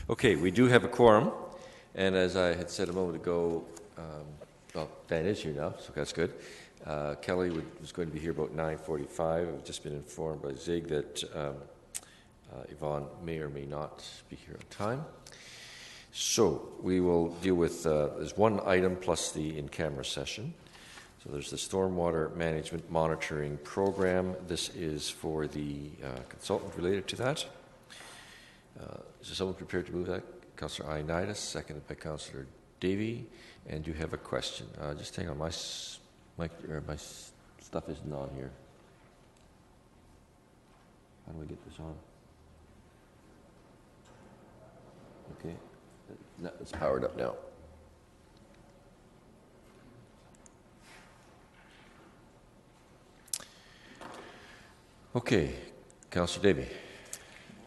Okay, we do have a quorum, and as I had said a moment ago, well, Dan is here now, so that's good. Kelly was going to be here about 9:45. I've just been informed by Zig that Yvonne may or may not be here on time. So we will deal with, there's one item plus the in-camera session. So there's the Stormwater Management Monitoring Program. This is for the consultant related to that. Is there someone prepared to move that? Councillor Ioannidis, seconded by Councillor Davey. And you have a question. Just hang on, my stuff isn't on here. How do I get this on? Okay, it's powered up now. Okay, Councillor Davey.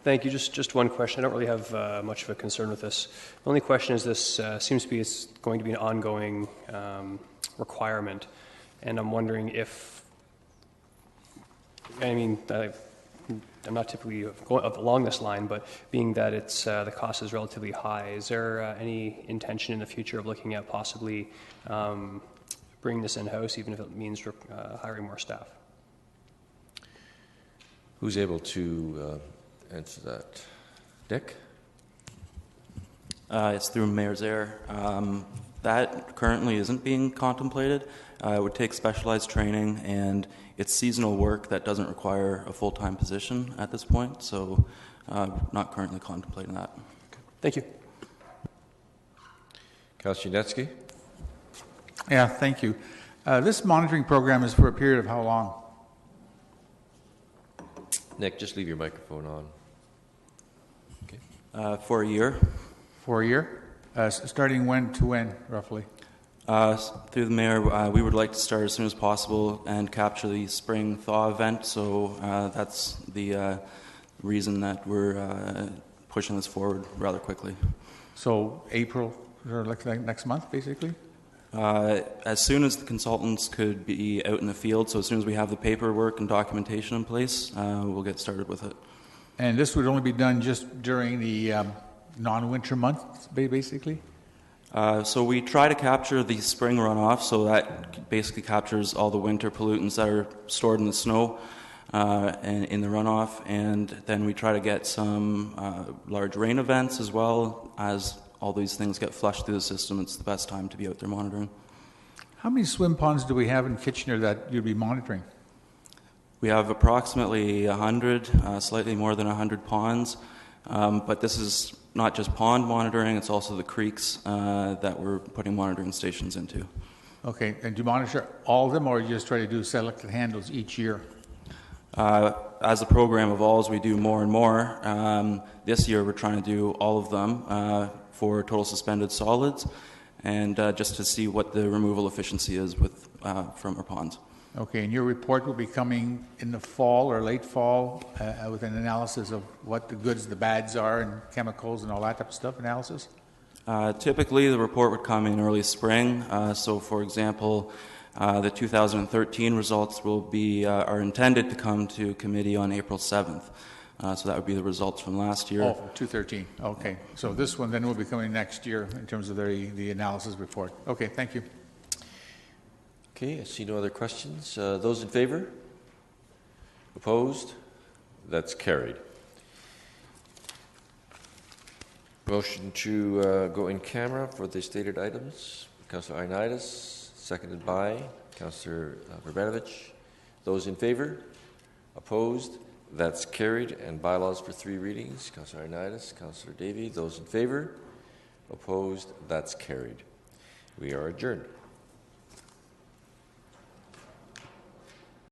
Thank you. Just one question. I don't really have much of a concern with this. The only question is this seems to be it's going to be an ongoing requirement, and I'm wondering if, I mean, I'm not typically going along this line, but being that it's the cost is relatively high, is there any intention in the future of looking at possibly bringing this in-house, even if it means hiring more staff? Who's able to answer that? Dick? It's through Mayor's Air. That currently isn't being contemplated. It would take specialized training, and it's seasonal work that doesn't require a full-time position at this point, so not currently contemplating that. Okay. Thank you. Councillor Yanitzky? Yeah, thank you. This monitoring program is for a period of how long? Nick, just leave your microphone on. Okay. For a year. For a year? Starting when to when, roughly? Through the Mayor, we would like to start as soon as possible and capture the spring thaw event, so that's the reason that we're pushing this forward rather quickly. So April, or like next month, basically? As soon as the consultants could be out in the field, so as soon as we have the paperwork and documentation in place, we'll get started with it. And this would only be done just during the non-winter months, basically? So we try to capture the spring runoff, so that basically captures all the winter pollutants that are stored in the snow and in the runoff, and then we try to get some large rain events as well. As all these things get flushed through the system, it's the best time to be out there monitoring. How many swim ponds do we have in Kitchener that you'd be monitoring? We have approximately 100, slightly more than 100 ponds, but this is not just pond monitoring, it's also the creeks that we're putting monitoring stations into. Okay, and do you monitor all of them, or you just try to do selected handles each year? As the program evolves, we do more and more. This year we're trying to do all of them for total suspended solids, and just to see what the removal efficiency is with from our ponds. Okay, and your report will be coming in the fall or late fall with an analysis of what the goods, the bads are, and chemicals and all that type of stuff, analysis? Typically, the report would come in early spring. So, for example, the 2013 results will be are intended to come to committee on April 7th. So that would be the results from last year. Oh, 2013. Okay, so this one then will be coming next year in terms of the analysis report. Okay, thank you. Okay, I see no other questions. Those in favor? Opposed? That's carried. Motion to go in camera for the stated items. Councillor Ioannidis, seconded by Councillor Verbanovich. Those in favor? Opposed? That's carried. And bylaws for 3 readings. Councillor Ioannidis, Councillor Davey. Those in favor? Opposed? That's carried. We are adjourned.